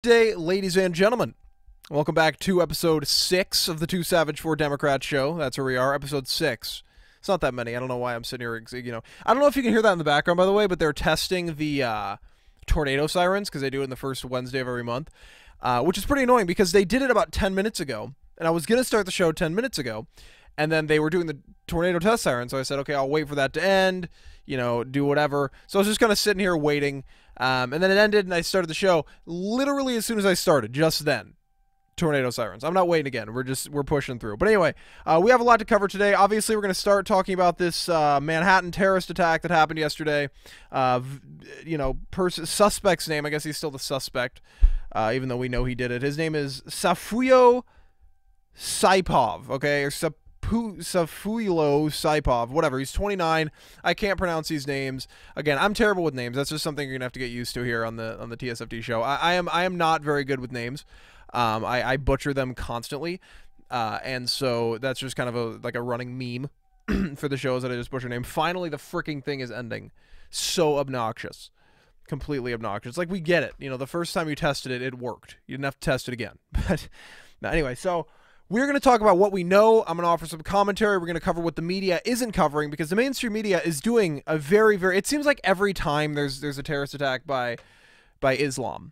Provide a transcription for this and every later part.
Day, ladies and gentlemen. Welcome back to episode 6 of the Two Savage, Four Democrats show. That's where we are, episode 6. It's not that many. I don't know why I'm sitting here, I don't know if you can hear that in the background, by the way, but they're testing the tornado sirens, because they do it in the first Wednesday of every month, which is pretty annoying, because they did it about 10 minutes ago, and I was going to start the show 10 minutes ago, and then they were doing the tornado test siren, so I said, okay, I'll wait for that to end, do whatever. So I was just kind of sitting here waiting, and then it ended, and I started the show literally as soon as I started, just then. Tornado sirens. I'm not waiting again. We're pushing through. But anyway, we have a lot to cover today. Obviously, we're going to start talking about this Manhattan terrorist attack that happened yesterday. Suspect's name, I guess he's still the suspect, even though we know he did it. His name is Safuyo Saipov, okay, or Safuilo Saipov, whatever. He's 29. I can't pronounce these names. Again, I'm terrible with names. That's just something you're gonna have to get used to here on the TSFD show. I am not very good with names. I butcher them constantly, and so that's just kind of a running meme for the shows that I just butcher name. Finally, the freaking thing is ending. So obnoxious. Completely obnoxious. Like, we get it. The first time you tested it, it worked. You didn't have to test it again. But no, anyway, so we're going to talk about what we know. I'm going to offer some commentary. We're going to cover what the media isn't covering, because the mainstream media is doing a very, very... It seems like every time there's a terrorist attack by Islam,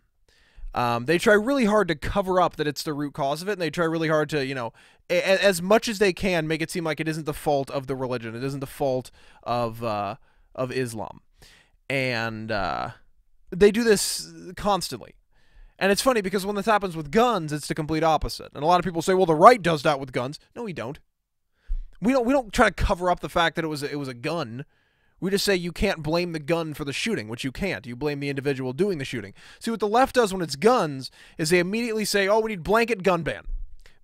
they try really hard to cover up that it's the root cause of it, and they try really hard to, as much as they can, make it seem like it isn't the fault of the religion. It isn't the fault of Islam. And they do this constantly. And it's funny, because when this happens with guns, it's the complete opposite. And a lot of people say, well, the right does that with guns. No, we don't. We don't try to cover up the fact that it was a gun. We just say you can't blame the gun for the shooting, which you can't. You blame the individual doing the shooting. See, what the left does when it's guns is they immediately say, oh, we need blanket gun ban.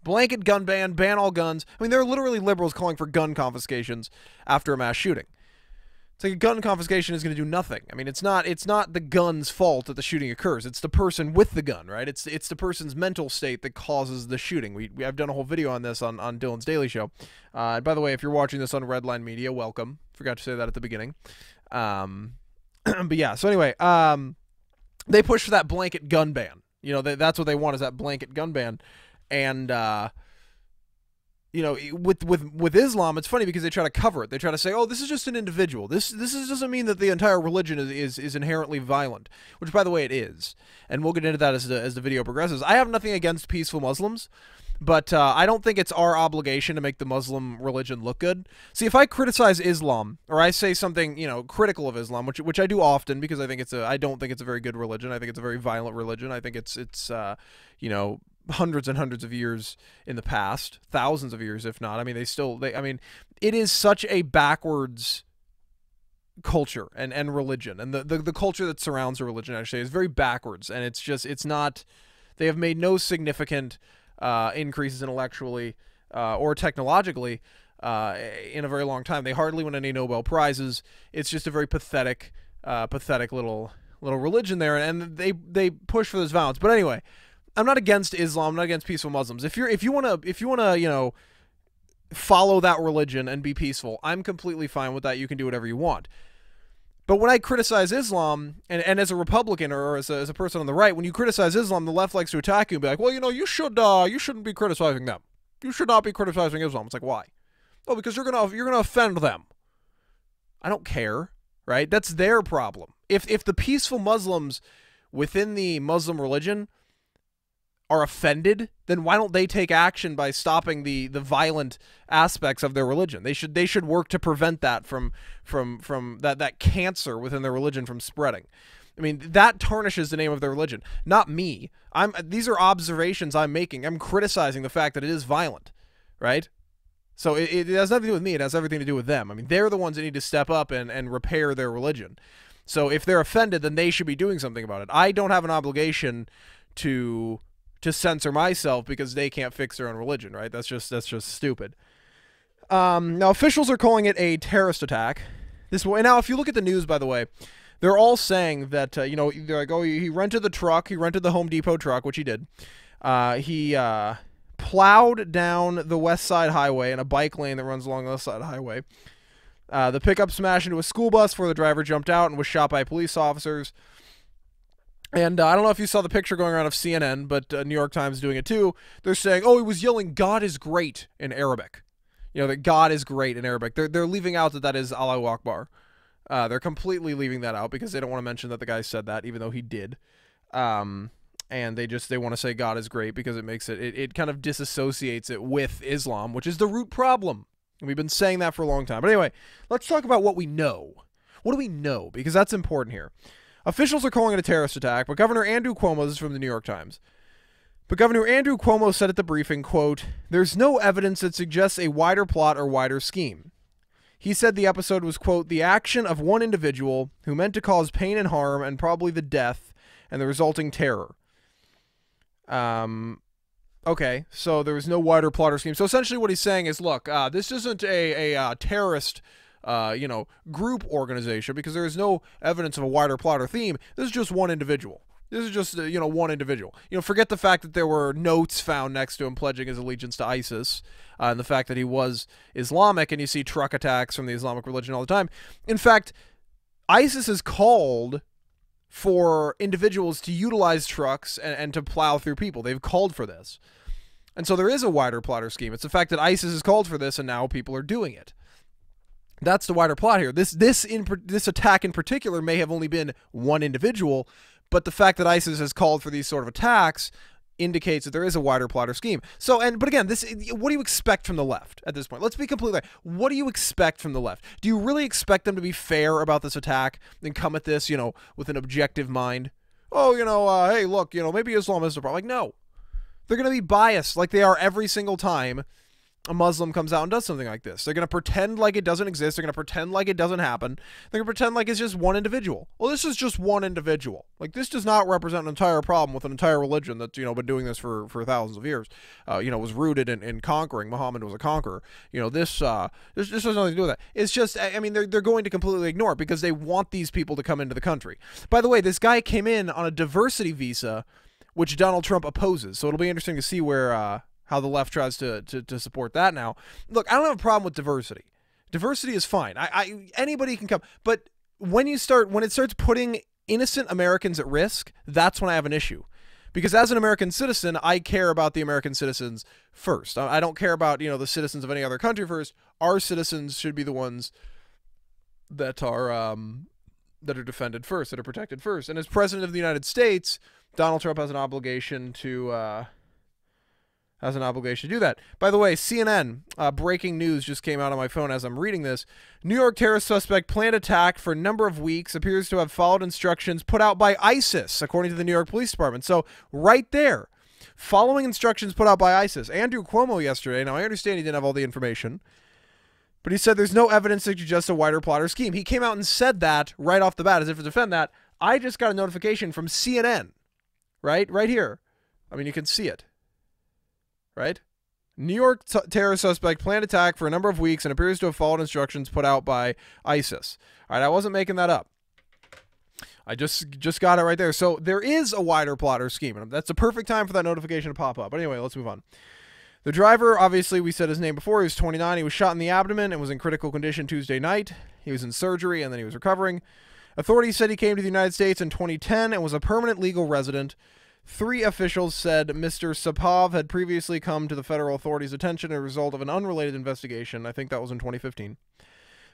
Blanket gun ban, ban all guns. I mean, there are literally liberals calling for gun confiscations after a mass shooting. It's like a gun confiscation is going to do nothing. I mean, it's not the gun's fault that the shooting occurs. It's the person with the gun, right? It's the person's mental state that causes the shooting. I've done a whole video on this on Dylan's Daily Show. By the way, if you're watching this on Redline Media, welcome. Forgot to say that at the beginning. But yeah, so anyway, they push for that blanket gun ban. That's what they want, is that blanket gun ban. And with Islam, it's funny because they try to cover it. They try to say, oh, this is just an individual. This doesn't mean that the entire religion is inherently violent, which, by the way, it is. And we'll get into that as the video progresses. I have nothing against peaceful Muslims, but I don't think it's our obligation to make the Muslim religion look good. See, if I criticize Islam, or I say something, critical of Islam, which I do often, because I don't think it's a very good religion. I think it's a very violent religion. I think it's hundreds and hundreds of years in the past, thousands of years, if not. I mean, it is such a backwards culture and religion, and the culture that surrounds a religion, I should say, is very backwards, and it's not, they have made no significant increases intellectually or technologically in a very long time. They hardly win any Nobel Prizes. It's just a very pathetic little religion there, and they push for this violence. But anyway, I'm not against Islam. I'm not against peaceful Muslims. If you wanna follow that religion and be peaceful, I'm completely fine with that. You can do whatever you want. But when I criticize Islam, and as a Republican or as a person on the right, when you criticize Islam, the left likes to attack you and be like, well, you shouldn't be criticizing them. You should not be criticizing Islam. It's like, why? Oh, because you're gonna offend them. I don't care, right? That's their problem. If the peaceful Muslims within the Muslim religion are offended, then why don't they take action by stopping the violent aspects of their religion? They should work to prevent that from that cancer within their religion from spreading. I mean, that tarnishes the name of their religion, not me. These are observations I'm making. I'm criticizing the fact that it is violent, right? So it has nothing to do with me. It has everything to do with them. I mean, they're the ones that need to step up and repair their religion. So if they're offended, then they should be doing something about it. I don't have an obligation to censor myself because they can't fix their own religion, right? That's just stupid. Now, officials are calling it a terrorist attack. Now, if you look at the news, by the way, they're all saying that, they're like, oh, he rented the truck, he rented the Home Depot truck, which he did. He plowed down the West Side Highway in a bike lane that runs along the West Side Highway. The pickup smashed into a school bus before the driver jumped out and was shot by police officers. And I don't know if you saw the picture going around of CNN, but New York Times doing it too. They're saying, oh, he was yelling, God is great in Arabic. You know, that God is great in Arabic. They're leaving out that is Allahu Akbar. They're completely leaving that out because they don't want to mention that the guy said that, even though he did. And they want to say God is great because it makes it kind of disassociates it with Islam, which is the root problem. And we've been saying that for a long time. But anyway, let's talk about what we know. What do we know? Because that's important here. Officials are calling it a terrorist attack, but Governor Andrew Cuomo, this is from the New York Times, but Governor Andrew Cuomo said at the briefing, quote, "There's no evidence that suggests a wider plot or wider scheme." He said the episode was, quote, "the action of one individual who meant to cause pain and harm and probably the death and the resulting terror." Okay, so there was no wider plot or scheme. So essentially what he's saying is, look, this isn't a terrorist group organization because there is no evidence of a wider plot or theme. This is just one individual. This is just, one individual. Forget the fact that there were notes found next to him pledging his allegiance to ISIS, and the fact that he was Islamic, and you see truck attacks from the Islamic religion all the time. In fact, ISIS has called for individuals to utilize trucks and to plow through people. They've called for this. And so there is a wider plot or scheme. It's the fact that ISIS has called for this, and now people are doing it. That's the wider plot here. This attack in particular may have only been one individual, but the fact that ISIS has called for these sort of attacks indicates that there is a wider plot or scheme. So, but again, what do you expect from the left at this point? Let's be completely clear. What do you expect from the left? Do you really expect them to be fair about this attack and come at this, with an objective mind? Oh, hey, look, maybe Islam is the problem. Like, no. They're going to be biased like they are every single time a Muslim comes out and does something like this. They're going to pretend like it doesn't exist. They're going to pretend like it doesn't happen. They're going to pretend like it's just one individual. Well, this is just one individual. Like, this does not represent an entire problem with an entire religion that's, been doing this for thousands of years. Was rooted in conquering. Muhammad was a conqueror. This has nothing to do with that. It's just, they're going to completely ignore it because they want these people to come into the country. By the way, this guy came in on a diversity visa, which Donald Trump opposes. So it'll be interesting to see where, how the left tries to support that now. Look, I don't have a problem with diversity. Diversity is fine. Anybody can come. But when it starts putting innocent Americans at risk, that's when I have an issue. Because as an American citizen, I care about the American citizens first. I don't care about, the citizens of any other country first. Our citizens should be the ones that are defended first, that are protected first. And as President of the United States, Donald Trump has an obligation to do that. By the way, CNN, breaking news just came out on my phone as I'm reading this. New York terrorist suspect planned attack for a number of weeks, appears to have followed instructions put out by ISIS, according to the New York Police Department. So right there, following instructions put out by ISIS. Andrew Cuomo yesterday, now I understand he didn't have all the information, but he said there's no evidence to suggest a wider plot or scheme. He came out and said that right off the bat as if to defend that. I just got a notification from CNN, right here. You can see it. Right? New York terror suspect planned attack for a number of weeks and appears to have followed instructions put out by ISIS. All right, I wasn't making that up. I just got it right there. So there is a wider plot or scheme, and that's the perfect time for that notification to pop up. But anyway, let's move on. The driver, obviously, we said his name before. He was 29. He was shot in the abdomen and was in critical condition Tuesday night. He was in surgery, and then he was recovering. Authorities said he came to the United States in 2010 and was a permanent legal resident. 3 officials said Mr. Sapov had previously come to the federal authorities' attention as a result of an unrelated investigation. I think that was in 2015.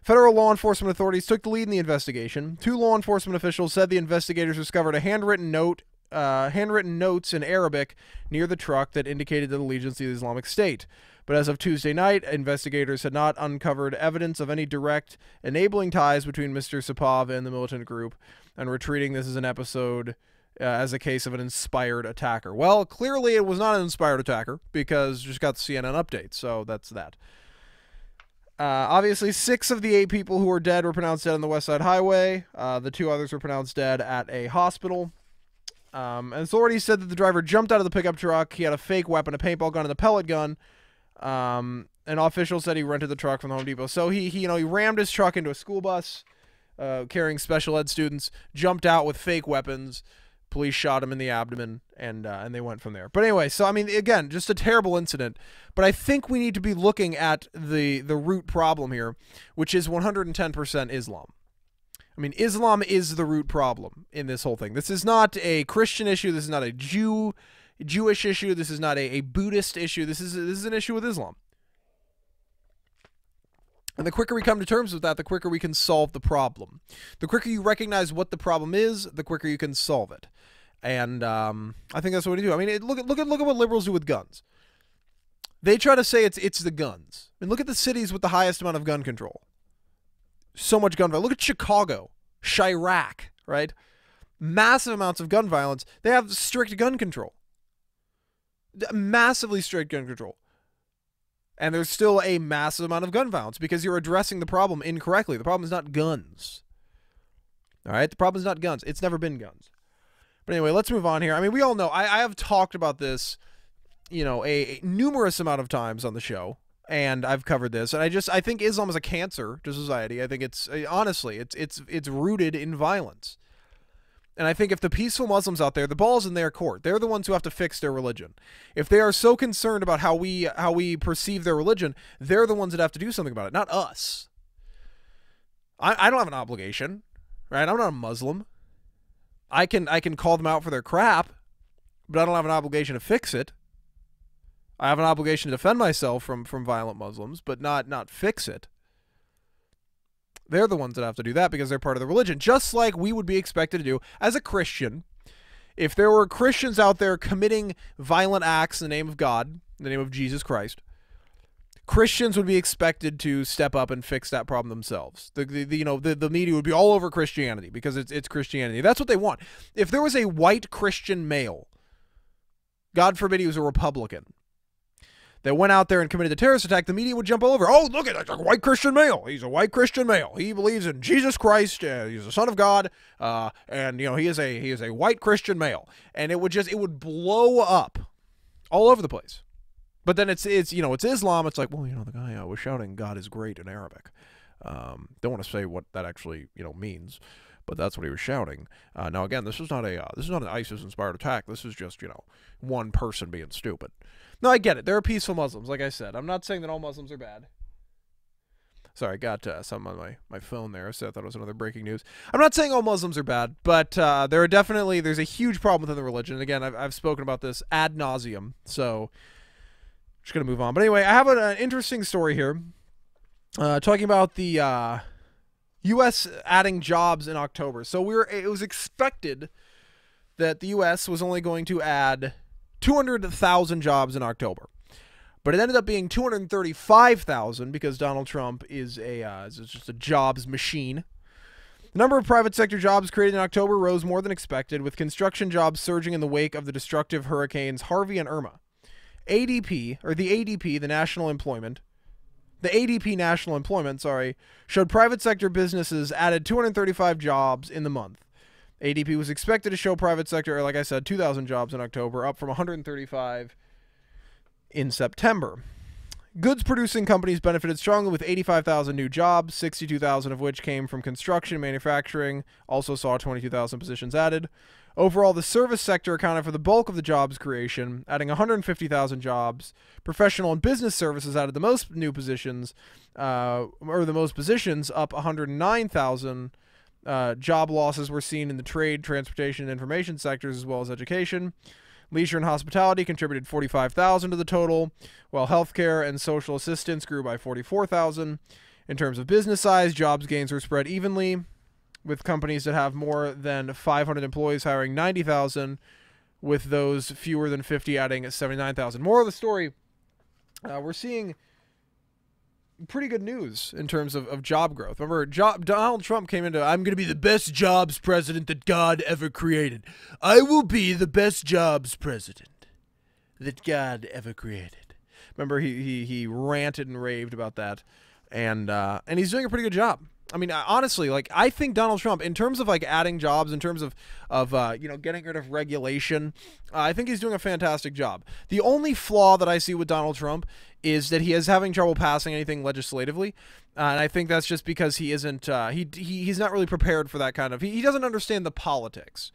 Federal law enforcement authorities took the lead in the investigation. 2 law enforcement officials said the investigators discovered a handwritten notes in Arabic near the truck that indicated the allegiance to the Islamic State. But as of Tuesday night, investigators had not uncovered evidence of any direct enabling ties between Mr. Sapov and the militant group, and were treating this as an episode as a case of an inspired attacker. Well, clearly it was not an inspired attacker because just got the CNN update, so that's that. Obviously, 6 of the 8 people who were dead were pronounced dead on the West Side Highway. The 2 others were pronounced dead at a hospital. And authorities said that the driver jumped out of the pickup truck. He had a fake weapon, a paintball gun, and a pellet gun. And officials said he rented the truck from the Home Depot. So he rammed his truck into a school bus carrying special ed students, jumped out with fake weapons. Police shot him in the abdomen, and they went from there. But anyway, so again, just a terrible incident. But I think we need to be looking at the root problem here, which is 110% Islam. I mean, Islam is the root problem in this whole thing. This is not a Christian issue. This is not a Jewish issue. This is not a Buddhist issue. This is an issue with Islam. And the quicker we come to terms with that, the quicker we can solve the problem. The quicker you recognize what the problem is, the quicker you can solve it. And I think that's what we do. I mean, look at what liberals do with guns. They try to say it's the guns. I mean, look at the cities with the highest amount of gun control. So much gun violence. Look at Chicago, Chirac, right? Massive amounts of gun violence. They have strict gun control. Massively strict gun control. And there's still a massive amount of gun violence because you're addressing the problem incorrectly. The problem is not guns. All right? The problem is not guns. It's never been guns. But anyway, let's move on here. I mean, we all know. I have talked about this, you know, a numerous amount of times on the show. And I've covered this. And I think Islam is a cancer to society. I think it's, honestly, it's rooted in violence. And I think if the peaceful Muslims out there, the ball's in their court. They're the ones who have to fix their religion. If they are so concerned about how we perceive their religion, they're the ones that have to do something about it, not us. I don't have an obligation, right? I'm not a Muslim. I can call them out for their crap, but I don't have an obligation to fix it. I have an obligation to defend myself from violent Muslims, but not fix it. They're the ones that have to do that because they're part of the religion, just like we would be expected to do as a Christian. If there were Christians out there committing violent acts in the name of God, in the name of Jesus Christ, Christians would be expected to step up and fix that problem themselves. The media would be all over Christianity because it's Christianity. That's what they want. If there was a white Christian male, God forbid he was a Republican, that went out there and committed a terrorist attack, the media would jump all over. Oh, look at that, a white Christian male. He's a white Christian male. He believes in Jesus Christ. He's the Son of God, and you know he is a white Christian male. And it would blow up all over the place. But then it's Islam. It's like, well, you know, the guy was shouting "God is great" in Arabic. Don't want to say what that actually means, but that's what he was shouting. Now again, this is not an ISIS-inspired attack. This is just one person being stupid. No, I get it. There are peaceful Muslims, like I said. I'm not saying that all Muslims are bad. Sorry, I got something on my phone there, so I thought it was another breaking news. I'm not saying all Muslims are bad, but there's a huge problem within the religion. And again, I've spoken about this ad nauseum, so just going to move on. But anyway, I have an interesting story here talking about the U.S. adding jobs in October. So it was expected that the U.S. was only going to add 200,000 jobs in October, but it ended up being 235,000 because Donald Trump is just a jobs machine. The number of private sector jobs created in October rose more than expected, with construction jobs surging in the wake of the destructive hurricanes Harvey and Irma. The ADP National Employment, showed private sector businesses added 235 jobs in the month. ADP was expected to show private sector, like I said, 2,000 jobs in October, up from 135 in September. Goods-producing companies benefited strongly with 85,000 new jobs, 62,000 of which came from construction and manufacturing, also saw 22,000 positions added. Overall, the service sector accounted for the bulk of the jobs creation, adding 150,000 jobs. Professional and business services added the most new positions, up 109,000. Job losses were seen in the trade, transportation, and information sectors, as well as education. Leisure and hospitality contributed 45,000 to the total, while healthcare and social assistance grew by 44,000. In terms of business size, jobs gains were spread evenly, with companies that have more than 500 employees hiring 90,000, with those fewer than 50 adding 79,000. More of the story, we're seeing pretty good news in terms of job growth. Remember, Donald Trump came into, I'm going to be the best jobs president that God ever created. I will be the best jobs president that God ever created. Remember, he ranted and raved about that, and he's doing a pretty good job. I mean, honestly, like, I think Donald Trump, in terms of like adding jobs, in terms of getting rid of regulation, I think he's doing a fantastic job. The only flaw that I see with Donald Trump is that he is having trouble passing anything legislatively, and I think that's just because he isn't he's not really prepared for that kind of. He doesn't understand the politics.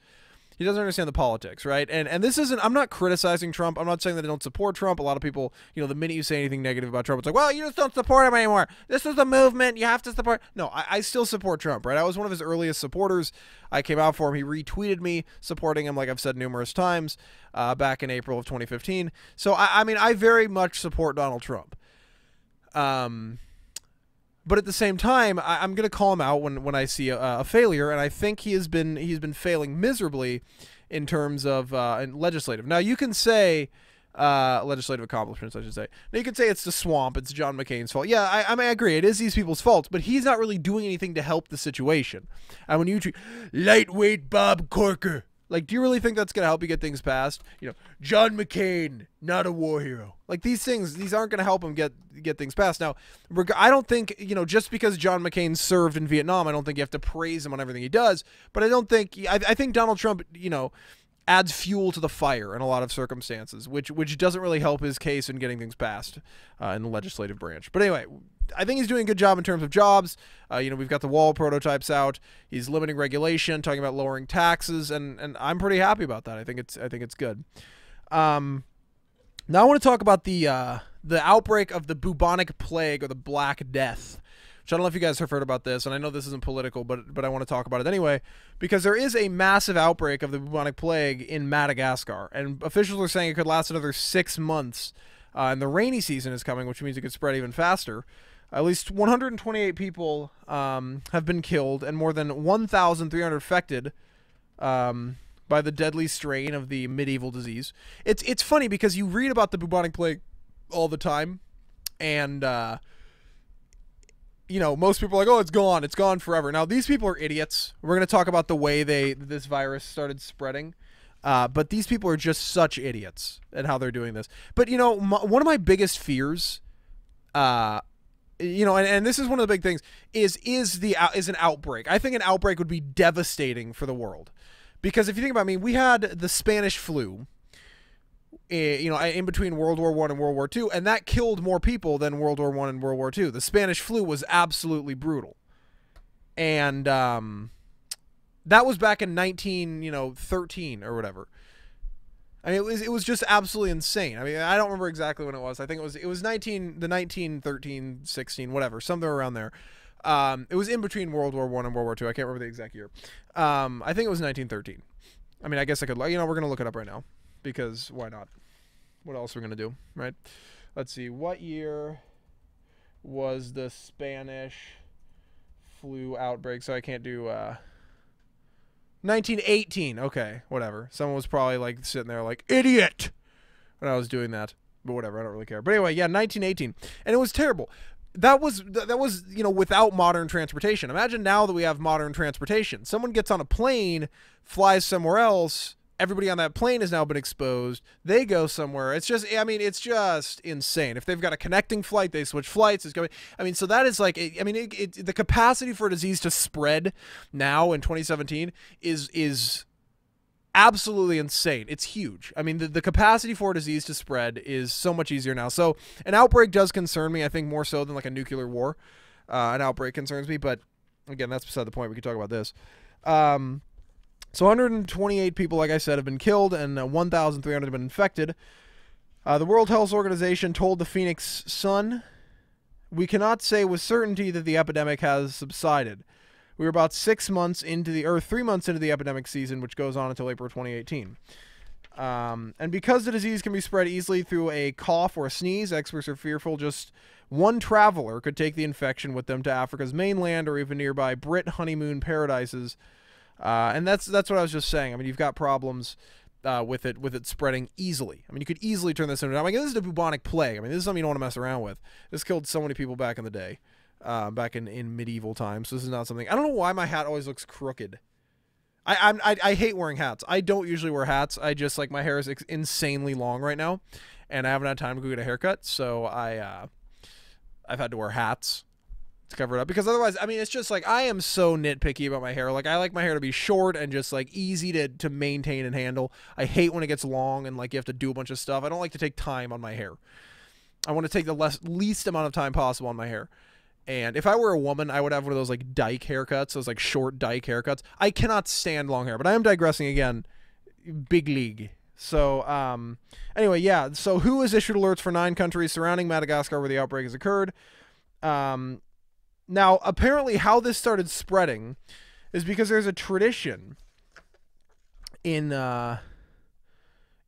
He doesn't understand the politics, right? And this isn't, I'm not criticizing Trump. I'm not saying that I don't support Trump. A lot of people, the minute you say anything negative about Trump, it's like, well, you just don't support him anymore. This is a movement. You have to support. No, I still support Trump, right? I was one of his earliest supporters. I came out for him. He retweeted me supporting him, like I've said numerous times, back in April of 2015. So, I mean, I very much support Donald Trump. But at the same time, I'm going to call him out when I see a failure, and I think he's been failing miserably in terms of legislative. Now, you can say legislative accomplishments, I should say. Now, you can say it's the swamp, it's John McCain's fault. Yeah, I mean, I agree. It is these people's faults, but he's not really doing anything to help the situation. And when you treat lightweight Bob Corker, like, do you really think that's going to help you get things passed? John McCain, not a war hero. Like, these aren't going to help him get things passed. Now, I don't think, just because John McCain served in Vietnam, I don't think you have to praise him on everything he does. But I think Donald Trump, adds fuel to the fire in a lot of circumstances, which doesn't really help his case in getting things passed in the legislative branch. But anyway, I think he's doing a good job in terms of jobs. We've got the wall prototypes out. He's limiting regulation, talking about lowering taxes, and I'm pretty happy about that. I think it's good. Now I want to talk about the outbreak of the bubonic plague, or the Black Death, which I don't know if you guys have heard about this, and I know this isn't political, but I want to talk about it anyway, because there is a massive outbreak of the bubonic plague in Madagascar, and officials are saying it could last another 6 months, and the rainy season is coming, which means it could spread even faster. At least 128 people have been killed, and more than 1,300 affected by the deadly strain of the medieval disease. It's funny because you read about the bubonic plague all the time, and most people are like, oh, it's gone forever. Now, these people are idiots. We're going to talk about the way this virus started spreading. But these people are just such idiots at how they're doing this. But, one of my biggest fears, and this is one of the big things, is an outbreak. I think an outbreak would be devastating for the world. Because if you think about we had the Spanish flu, in between World War I and World War II, and that killed more people than World War I and World War II. The Spanish flu was absolutely brutal. And that was back in 1913 or whatever. I mean, it was just absolutely insane. I mean, I don't remember exactly when it was. I think it was 1913, 16, whatever, somewhere around there. It was in between World War I and World War II. I can't remember the exact year. I think it was 1913. I mean, I guess I could, we're going to look it up right now. Because why not? What else are we going to do, right? Let's see. What year was the Spanish flu outbreak? So I can't do 1918. Okay, whatever. Someone was probably sitting there idiot when I was doing that. But whatever, I don't really care. But anyway, yeah, 1918. And it was terrible. That was without modern transportation. Imagine now that we have modern transportation. Someone gets on a plane, flies somewhere else, everybody on that plane has now been exposed. They go somewhere. It's just insane. If they've got a connecting flight, they switch flights. It's going. So that is the capacity for a disease to spread now in 2017 is absolutely insane. It's huge. I mean, the capacity for a disease to spread is so much easier now. So an outbreak does concern me. I think more so than a nuclear war. An outbreak concerns me, but again, that's beside the point. We can talk about this. So 128 people, like I said, have been killed, and 1,300 have been infected. The World Health Organization told the Phoenix Sun, "We cannot say with certainty that the epidemic has subsided. We are about 3 months into the epidemic season, which goes on until April 2018. And because the disease can be spread easily through a cough or a sneeze, experts are fearful just one traveler could take the infection with them to Africa's mainland or even nearby Brit honeymoon paradises." And that's what I was just saying. I mean, you've got problems with it spreading easily. I mean, you could easily turn this into. This is the bubonic plague. I mean, this is something you don't want to mess around with. This killed so many people back in the day, back in medieval times. So this is not something. I don't know why my hat always looks crooked. I hate wearing hats. I don't usually wear hats. I just my hair is insanely long right now, and I haven't had time to go get a haircut. So I've had to wear hats to cover it up, because otherwise, I mean, it's just I am so nitpicky about my hair. I like my hair to be short and just easy to maintain and handle. I hate when it gets long and you have to do a bunch of stuff. I don't like to take time on my hair. I want to take the least amount of time possible on my hair. And if I were a woman, I would have one of those dyke haircuts, those short dyke haircuts. I cannot stand long hair, but I am digressing again big league. So, anyway, yeah. So WHO has issued alerts for 9 countries surrounding Madagascar where the outbreak has occurred. Now, apparently, how this started spreading is because there's a tradition in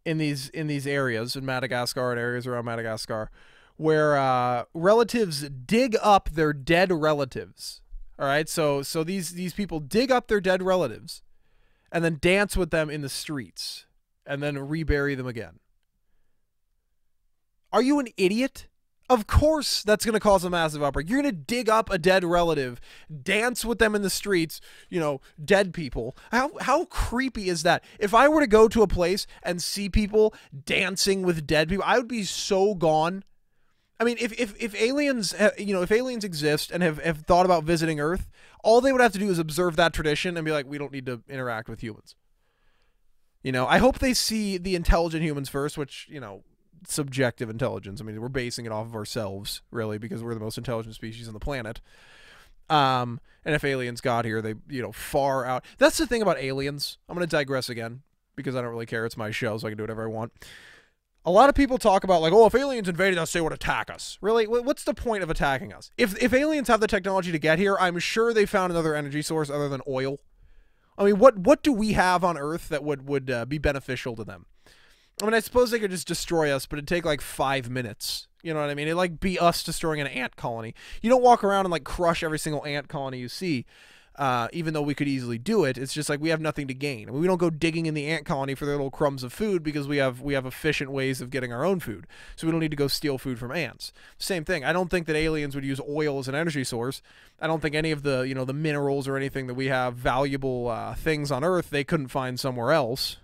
these areas in Madagascar and areas around Madagascar where relatives dig up their dead relatives. All right, so these people dig up their dead relatives and then dance with them in the streets and then rebury them again. Are you an idiot? Of course that's going to cause a massive outbreak. You're going to dig up a dead relative, dance with them in the streets, dead people. How creepy is that? If I were to go to a place and see people dancing with dead people, I would be so gone. I mean, if aliens, if aliens exist and have thought about visiting Earth, all they would have to do is observe that tradition and be like, we don't need to interact with humans. I hope they see the intelligent humans first, which, subjective intelligence. I mean, we're basing it off of ourselves, really, because we're the most intelligent species on the planet. And if aliens got here, they, far out. That's the thing about aliens. I'm going to digress again because I don't really care. It's my show, so I can do whatever I want. A lot of people talk about, like, if aliens invaded us, they would attack us. Really? What's the point of attacking us? If aliens have the technology to get here, I'm sure they found another energy source other than oil. I mean, what do we have on Earth that would be beneficial to them? I mean, I suppose they could just destroy us, but it'd take like 5 minutes. You know what I mean? It'd like be us destroying an ant colony. You don't walk around and like crush every single ant colony you see, even though we could easily do it. It's just like we have nothing to gain. I mean, we don't go digging in the ant colony for their little crumbs of food because we have efficient ways of getting our own food. So we don't need to go steal food from ants. Same thing. I don't think that aliens would use oil as an energy source. I don't think any of the, the minerals or anything that we have, valuable things on Earth, they couldn't find somewhere else.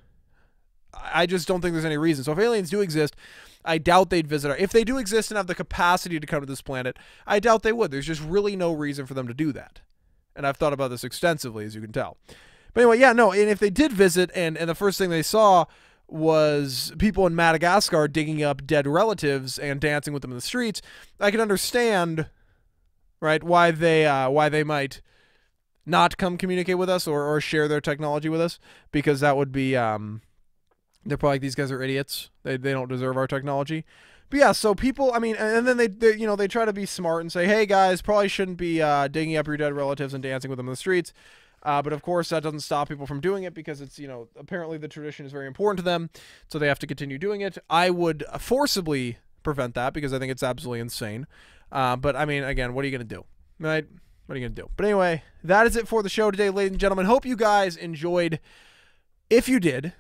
I just don't think there's any reason. So if aliens do exist, I doubt they'd visit our... If they do exist and have the capacity to come to this planet, I doubt they would. There's just really no reason for them to do that. And I've thought about this extensively, as you can tell. But anyway, yeah, no, and if they did visit and the first thing they saw was people in Madagascar digging up dead relatives and dancing with them in the streets, I can understand, right, why they might not come communicate with us or share their technology with us, because that would be... They're probably like, these guys are idiots. They don't deserve our technology. But yeah, so people, I mean, and then they try to be smart and say, hey guys, probably shouldn't be digging up your dead relatives and dancing with them in the streets. But of course, that doesn't stop people from doing it because it's, apparently the tradition is very important to them. So they have to continue doing it. I would forcibly prevent that because I think it's absolutely insane. But I mean, again, what are you going to do? Right? What are you going to do? But anyway, that is it for the show today, ladies and gentlemen. Hope you guys enjoyed. If you did,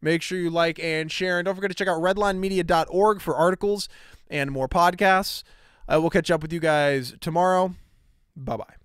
make sure you like and share. And don't forget to check out redlinemedia.org for articles and more podcasts. We'll catch up with you guys tomorrow. Bye-bye.